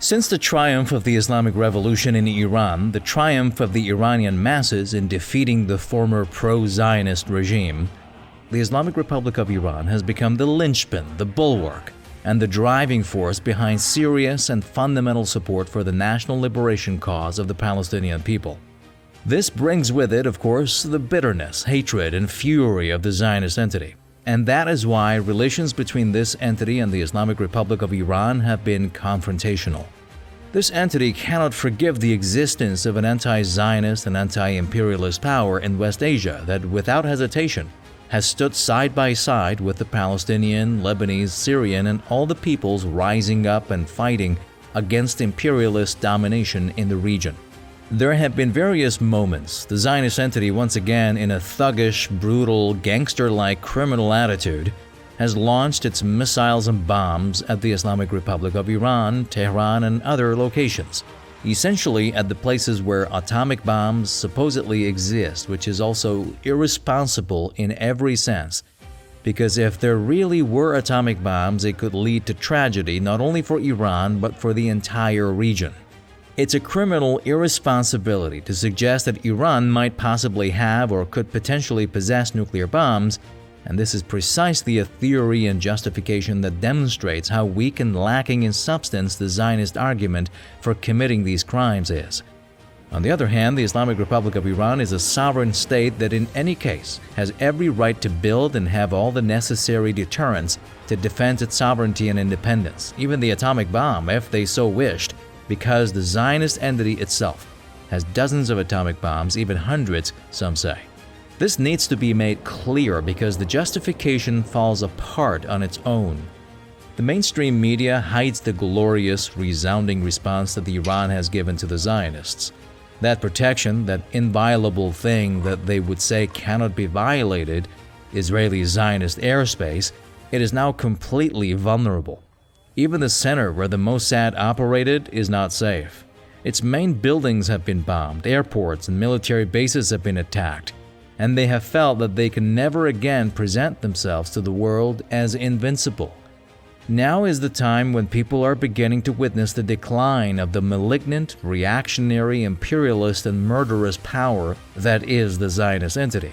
Since the triumph of the Islamic Revolution in Iran, the triumph of the Iranian masses in defeating the former pro-Zionist regime, the Islamic Republic of Iran has become the linchpin, the bulwark, and the driving force behind serious and fundamental support for the national liberation cause of the Palestinian people. This brings with it, of course, the bitterness, hatred, and fury of the Zionist entity. And that is why relations between this entity and the Islamic Republic of Iran have been confrontational. This entity cannot forgive the existence of an anti-Zionist and anti-imperialist power in West Asia that, without hesitation, has stood side by side with the Palestinian, Lebanese, Syrian, and all the peoples rising up and fighting against imperialist domination in the region. There have been various moments, the Zionist entity once again in a thuggish, brutal, gangster-like criminal attitude has launched its missiles and bombs at the Islamic Republic of Iran, Tehran, and other locations, essentially at the places where atomic bombs supposedly exist, which is also irresponsible in every sense, because if there really were atomic bombs, it could lead to tragedy not only for Iran but for the entire region. It's a criminal irresponsibility to suggest that Iran might possibly have or could potentially possess nuclear bombs, and this is precisely a theory and justification that demonstrates how weak and lacking in substance the Zionist argument for committing these crimes is. On the other hand, the Islamic Republic of Iran is a sovereign state that in any case has every right to build and have all the necessary deterrents to defend its sovereignty and independence, even the atomic bomb if they so wished, because the Zionist entity itself has dozens of atomic bombs, even hundreds, some say. This needs to be made clear because the justification falls apart on its own. The mainstream media hides the glorious, resounding response that Iran has given to the Zionists. That protection, that inviolable thing that they would say cannot be violated, Israeli Zionist airspace, it is now completely vulnerable. Even the center where the Mossad operated is not safe. Its main buildings have been bombed, airports and military bases have been attacked, and they have felt that they can never again present themselves to the world as invincible. Now is the time when people are beginning to witness the decline of the malignant, reactionary, imperialist, and murderous power that is the Zionist entity.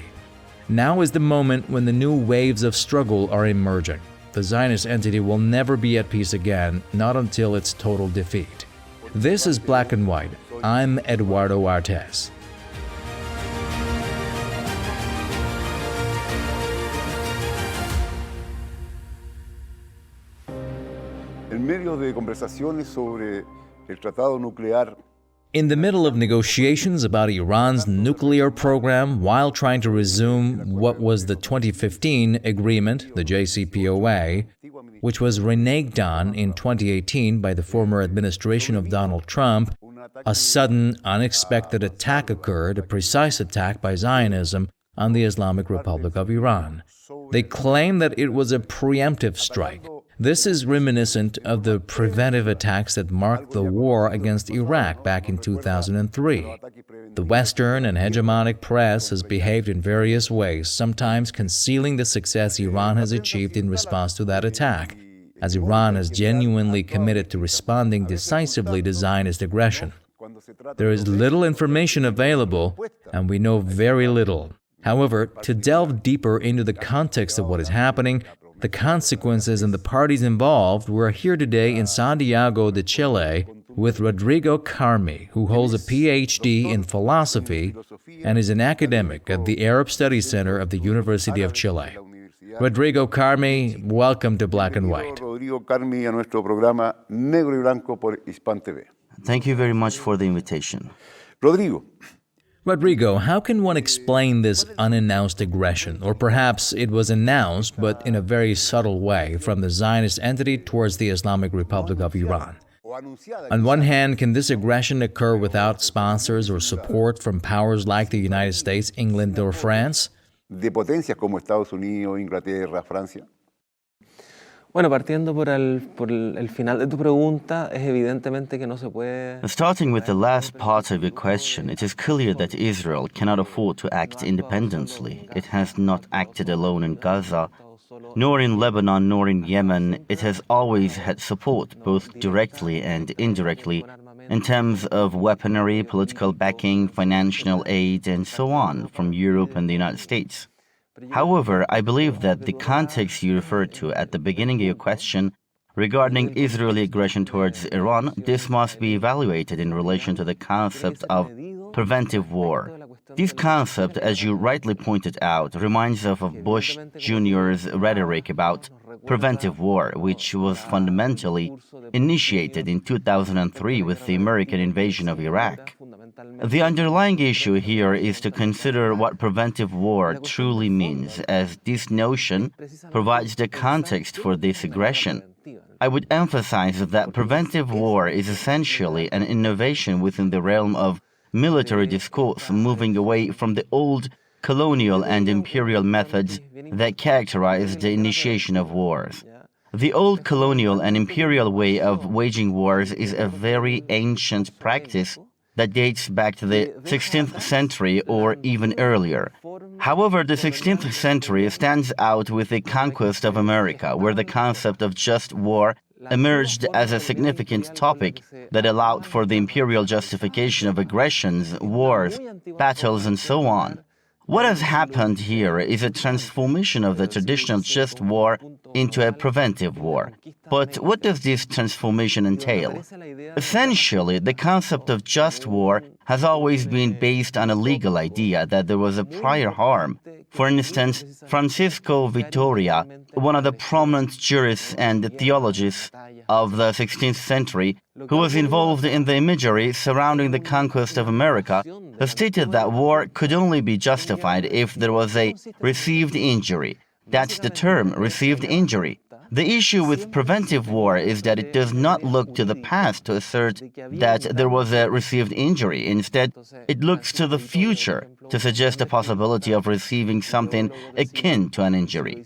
Now is the moment when the new waves of struggle are emerging. The Zionist entity will never be at peace again, not until its total defeat. This is Black and White. I'm Eduardo Artes. En medio de conversaciones sobre el tratado nuclear. In the middle of negotiations about Iran's nuclear program while trying to resume what was the 2015 agreement, the JCPOA, which was reneged on in 2018 by the former administration of Donald Trump, a sudden, unexpected attack occurred, a precise attack by Zionism on the Islamic Republic of Iran. They claim that it was a preemptive strike. This is reminiscent of the preventive attacks that marked the war against Iraq back in 2003. The Western and hegemonic press has behaved in various ways, sometimes concealing the success Iran has achieved in response to that attack, as Iran has genuinely committed to responding decisively to Zionist aggression. There is little information available, and we know very little. However, to delve deeper into the context of what is happening, the consequences and the parties involved, we're here today in Santiago de Chile with Rodrigo Karmy, who holds a PhD in philosophy and is an academic at the Arab Studies Center of the University of Chile. Rodrigo Karmy, welcome to Black and White. Rodrigo Karmy a nuestro programa Negro y Blanco por Hispan TV. Thank you very much for the invitation. Rodrigo, how can one explain this unannounced aggression? Or perhaps it was announced, but in a very subtle way, from the Zionist entity towards the Islamic Republic of Iran. On one hand, can this aggression occur without sponsors or support from powers like the United States, England, or France? De potencias como Estados Unidos, Inglaterra, Francia. Bueno, partiendo por el final de tu pregunta, es evidentemente que no se puede... Starting with the last part of your question, it is clear that Israel cannot afford to act independently. It has not acted alone in Gaza, Nor in Lebanon nor in Yemen, it has always had support, both directly and indirectly, in terms of weaponry, political backing, financial aid, and so on, from Europe and the United States. However, I believe that the context you referred to at the beginning of your question regarding Israeli aggression towards Iran, this must be evaluated in relation to the concept of preventive war. This concept, as you rightly pointed out, reminds us of Bush Jr.'s rhetoric about preventive war, which was fundamentally initiated in 2003 with the American invasion of Iraq. The underlying issue here is to consider what preventive war truly means, as this notion provides the context for this aggression. I would emphasize that preventive war is essentially an innovation within the realm of military discourse, moving away from the old colonial and imperial methods that characterized the initiation of wars. The old colonial and imperial way of waging wars is a very ancient practice that dates back to the 16th century or even earlier. However, the 16th century stands out with the conquest of America, where the concept of just war emerged as a significant topic that allowed for the imperial justification of aggressions, wars, battles, and so on. What has happened here is a transformation of the traditional just war into a preventive war. But what does this transformation entail? Essentially, the concept of just war has always been based on a legal idea that there was a prior harm. For instance, Francisco Vitoria, one of the prominent jurists and theologians of the 16th century, who was involved in the imagery surrounding the conquest of America, stated that war could only be justified if there was a received injury. That's the term, received injury. The issue with preventive war is that it does not look to the past to assert that there was a received injury. Instead, it looks to the future to suggest a possibility of receiving something akin to an injury.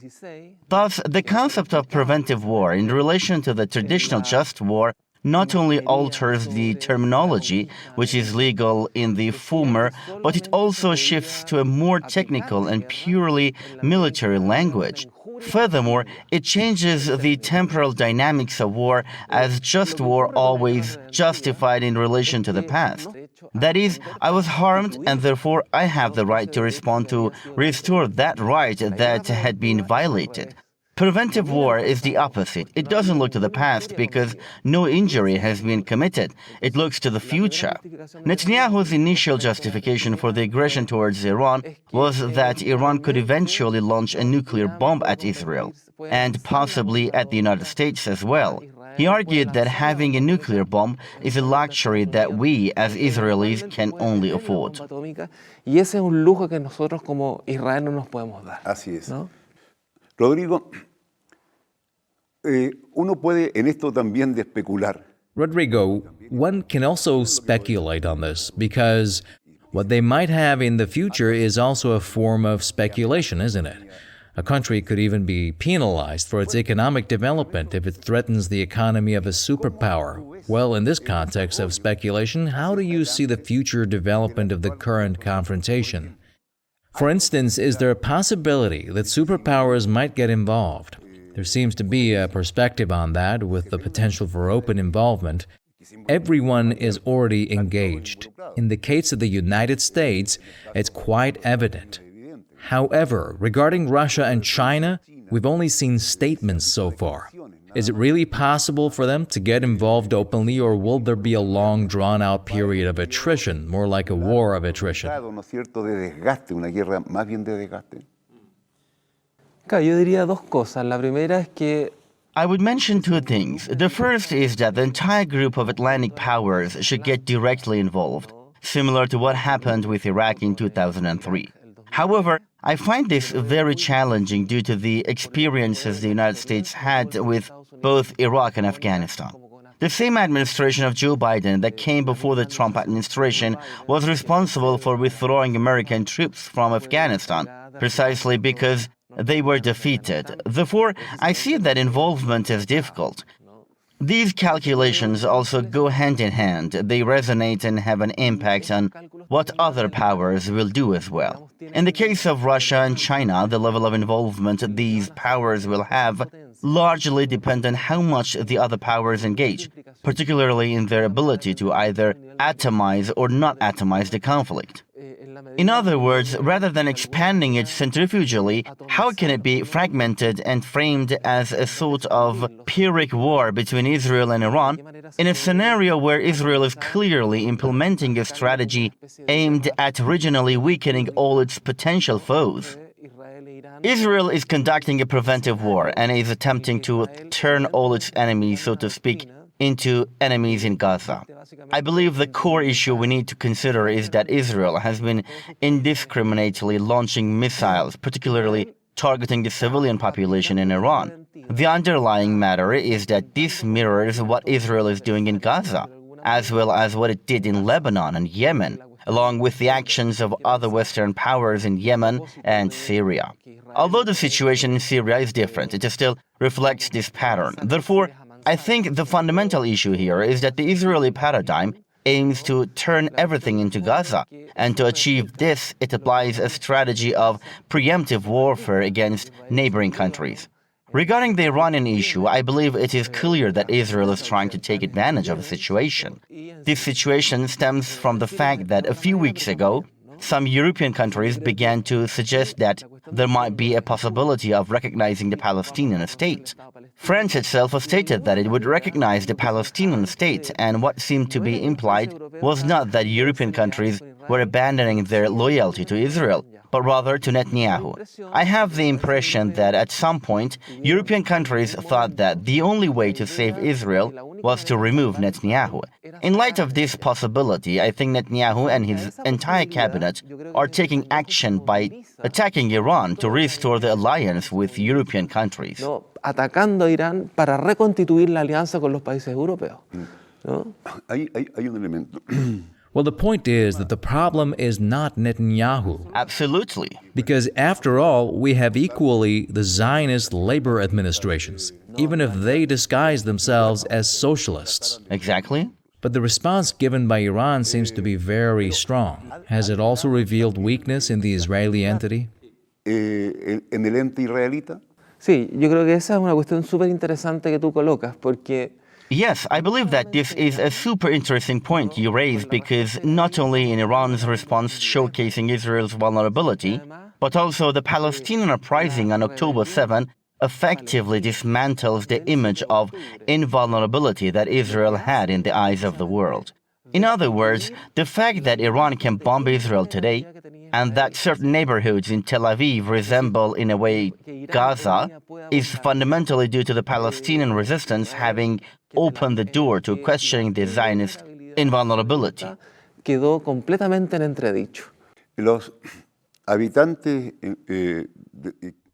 Thus, the concept of preventive war in relation to the traditional just war not only alters the terminology, which is legal in the former, but it also shifts to a more technical and purely military language. Furthermore, it changes the temporal dynamics of war, as just war always justified in relation to the past. That is, I was harmed and therefore I have the right to respond to restore that right that had been violated. Preventive war is the opposite. It doesn't look to the past because no injury has been committed. It looks to the future. Netanyahu's initial justification for the aggression towards Iran was that Iran could eventually launch a nuclear bomb at Israel, and possibly at the United States as well. He argued that having a nuclear bomb is a luxury that we, as Israelis, can only afford. Y ese es un lujo que nosotros como Israel no nos podemos dar. Así es. ¿No? Rodrigo, uno puede en esto también de especular. Rodrigo, one can also speculate on this because what they might have in the future is also a form of speculation, isn't it? A country could even be penalized for its economic development if it threatens the economy of a superpower. Well, in this context of speculation, how do you see the future development of the current confrontation? For instance, is there a possibility that superpowers might get involved? There seems to be a perspective on that with the potential for open involvement. Everyone is already engaged. In the case of the United States, it's quite evident. However, regarding Russia and China, we've only seen statements so far. Is it really possible for them to get involved openly, or will there be a long, drawn-out period of attrition, more like a war of attrition? ¿No es cierto? De desgaste, una guerra más bien de desgaste. Claro, yo diría dos cosas. La primera es que I would mention two things. The first is that the entire group of Atlantic powers should get directly involved, similar to what happened with Iraq in 2003. However, I find this very challenging due to the experiences the United States had with both Iraq and Afghanistan. The same administration of Joe Biden that came before the Trump administration was responsible for withdrawing American troops from Afghanistan, precisely because they were defeated. Therefore, I see that involvement as difficult. These calculations also go hand in hand. They resonate and have an impact on what other powers will do as well. In the case of Russia and China, the level of involvement these powers will have largely depend on how much the other powers engage, particularly in their ability to either atomize or not atomize the conflict. In other words, rather than expanding it centrifugally, how can it be fragmented and framed as a sort of Pyrrhic war between Israel and Iran, in a scenario where Israel is clearly implementing a strategy aimed at regionally weakening all its potential foes? Israel is conducting a preventive war and is attempting to turn all its enemies, so to speak, into enemies in Gaza. I believe the core issue we need to consider is that Israel has been indiscriminately launching missiles, particularly targeting the civilian population in Iran. The underlying matter is that this mirrors what Israel is doing in Gaza, as well as what it did in Lebanon and Yemen, along with the actions of other Western powers in Yemen and Syria. Although the situation in Syria is different, it still reflects this pattern. Therefore, I think the fundamental issue here is that the Israeli paradigm aims to turn everything into Gaza, and to achieve this, it applies a strategy of preemptive warfare against neighboring countries. Regarding the Iranian issue, I believe it is clear that Israel is trying to take advantage of the situation. This situation stems from the fact that a few weeks ago, some European countries began to suggest that there might be a possibility of recognizing the Palestinian state. France itself has stated that it would recognize the Palestinian state, and what seemed to be implied was not that European countries were abandoning their loyalty to Israel, but rather to Netanyahu. I have the impression that at some point, European countries thought that the only way to save Israel was to remove Netanyahu. In light of this possibility, I think Netanyahu and his entire cabinet are taking action by attacking Iran to restore the alliance with European countries. Atacando a Irán para reconstituir la alianza con los países europeos. Hay un elemento. Well, the point is that the problem is not Netanyahu. Absolutely. Because after all, we have equally the Zionist labor administrations, even if they disguise themselves as socialists. Exactly. But the response given by Iran seems to be very strong. Has it also revealed weakness in the Israeli entity? En el ente israelita. Sí, yo creo que esa es una cuestión súper interesante que tú colocas, porque Yes, I believe that this is a super interesting point you raise, because not only in Iran's response showcasing Israel's vulnerability, but also the Palestinian uprising on October 7 effectively dismantles the image of invulnerability that Israel had in the eyes of the world. In other words, the fact that Iran can bomb Israel today, and that certain neighborhoods in Tel Aviv resemble in a way Gaza, is fundamentally due to the Palestinian resistance having opened the door to questioning the Zionist invulnerability. quedó completamente en entredicho. Los habitantes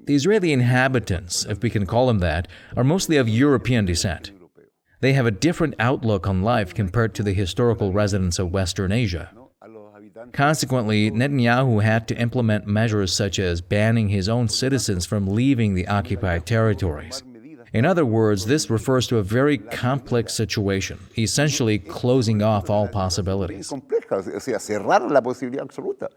The Israeli inhabitants, if we can call them that, are mostly of European descent. They have a different outlook on life compared to the historical residents of Western Asia. Consequently, Netanyahu had to implement measures such as banning his own citizens from leaving the occupied territories. In other words, this refers to a very complex situation, essentially closing off all possibilities. complejas, o sea, cerraron la posibilidad absoluta.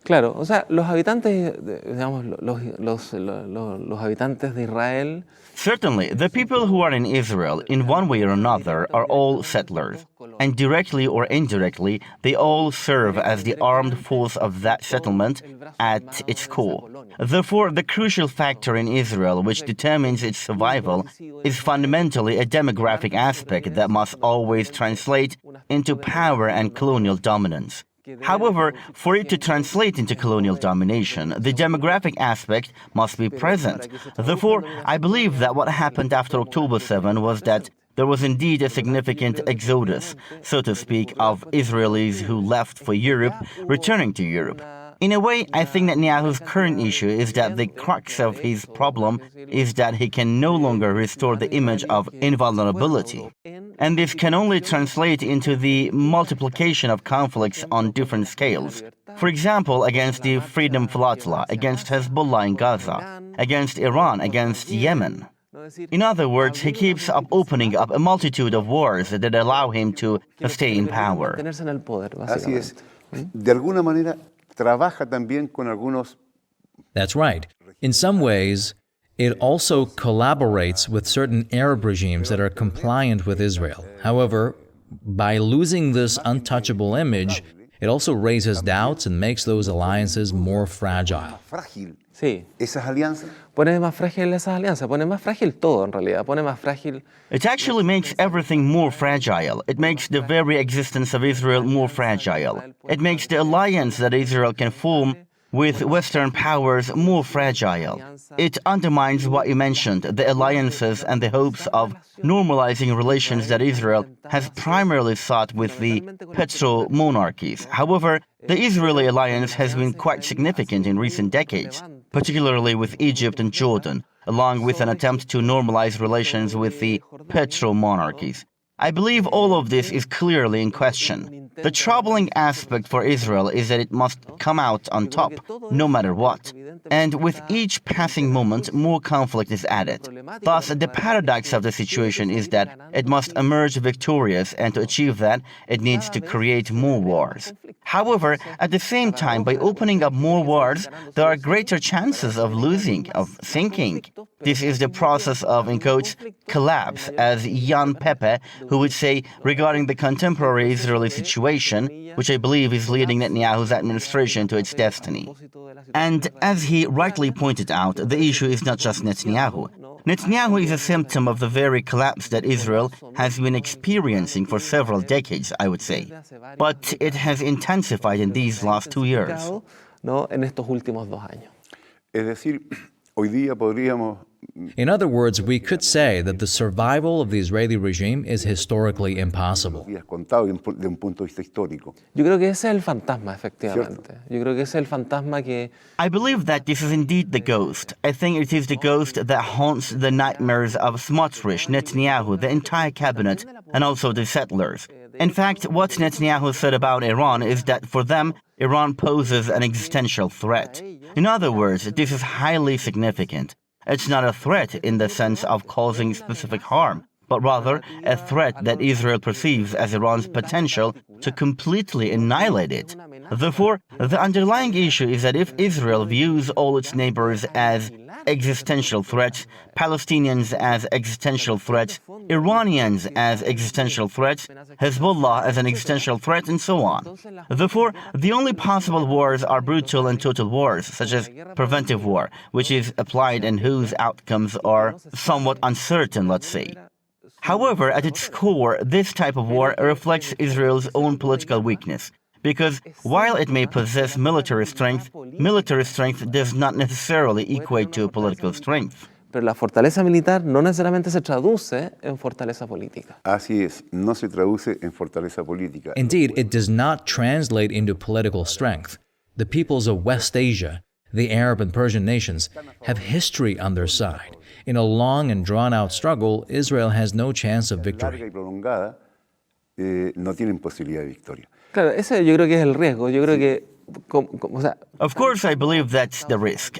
Claro, o sea, los habitantes, digamos, los habitantes de Israel. Certainly, the people who are in Israel, in one way or another, are all settlers. And directly or indirectly, they all serve as the armed force of that settlement at its core. Therefore, the crucial factor in Israel which determines its survival is fundamentally a demographic aspect that must always translate into power and colonial dominance. However, for it to translate into colonial domination, the demographic aspect must be present. Therefore, I believe that what happened after October 7 was that there was indeed a significant exodus, so to speak, of Israelis who left for Europe, returning to Europe. In a way, I think Netanyahu's current issue is that the crux of his problem is that he can no longer restore the image of invulnerability. And this can only translate into the multiplication of conflicts on different scales. For example, against the Freedom Flotilla, against Hezbollah in Gaza, against Iran, against Yemen. In other words, he keeps up opening up a multitude of wars that allow him to stay in power. Mantenerse en el poder, Así es. básicamente. De alguna manera trabaja también con algunos. That's right. In some ways, it also collaborates with certain Arab regimes that are compliant with Israel. However, by losing this untouchable image, it also raises doubts and makes those alliances more fragile. Frágil Sí. esas alianzas. Pone más frágil esas alianzas, pone más frágil todo en realidad, pone más frágil. It actually makes everything more fragile. It makes the very existence of Israel more fragile. It makes the alliance that Israel can form with Western powers more fragile. It undermines what you mentioned, the alliances and the hopes of normalizing relations that Israel has primarily sought with the petro-monarchies. However, the Israeli alliance has been quite significant in recent decades, particularly with Egypt and Jordan, along with an attempt to normalize relations with the petro-monarchies. I believe all of this is clearly in question. The troubling aspect for Israel is that it must come out on top, no matter what. And with each passing moment, more conflict is added. Thus, the paradox of the situation is that it must emerge victorious, and to achieve that, it needs to create more wars. However, at the same time, by opening up more wars, there are greater chances of losing, of sinking. This is the process of, in quotes, collapse, as Jan Pepe, who would say regarding the contemporary Israeli situation, which I believe is leading Netanyahu's administration to its destiny. And as he rightly pointed out, the issue is not just Netanyahu. Netanyahu is a symptom of the very collapse that Israel has been experiencing for several decades, I would say. But it has intensified in these last 2 years. ¿No? En estos últimos 2 años. Es decir, hoy día podríamos. In other words, we could say that the survival of the Israeli regime is historically impossible. Días contados de un punto de vista histórico. Yo creo que ese es el fantasma, efectivamente. Yo creo que ese es el fantasma que I believe that this is indeed the ghost. I think it is the ghost that haunts the nightmares of Smotrich, Netanyahu, the entire cabinet, and also the settlers. In fact, what Netanyahu said about Iran is that for them, Iran poses an existential threat. In other words, this is highly significant. It's not a threat in the sense of causing specific harm, but rather a threat that Israel perceives as Iran's potential to completely annihilate it. Therefore, the underlying issue is that if Israel views all its neighbors as existential threats, Palestinians as existential threats, Iranians as existential threats, Hezbollah as an existential threat, and so on. Therefore, the only possible wars are brutal and total wars, such as preventive war, which is applied and whose outcomes are somewhat uncertain, let's say. However, at its core, this type of war reflects Israel's own political weakness. Because while it may possess military strength does not necessarily equate to political strength. Pero la fortaleza militar no necesariamente se traduce en fortaleza política. Así es, no se traduce en fortaleza política. Indeed, it does not translate into political strength. The peoples of West Asia, the Arab and Persian nations, have history on their side. In a long and drawn-out struggle, Israel has no chance of victory. Larga y prolongada, no tienen posibilidad de victoria. Claro, ese yo creo que es el riesgo. Yo creo que, o sea, Of course, I believe that's the risk.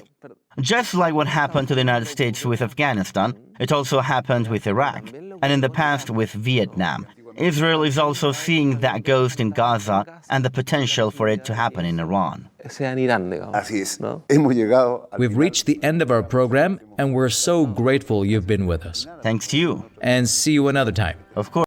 Just like what happened to the United States with Afghanistan, it also happened with Iraq, and in the past with Vietnam. Israel is also seeing that ghost in Gaza and the potential for it to happen in Iran. sea en Irán, digamos. Así es. ¿No? Hemos llegado al We've reached the end of our program, and we're so grateful you've been with us. Thanks to you. And see you another time. Of course.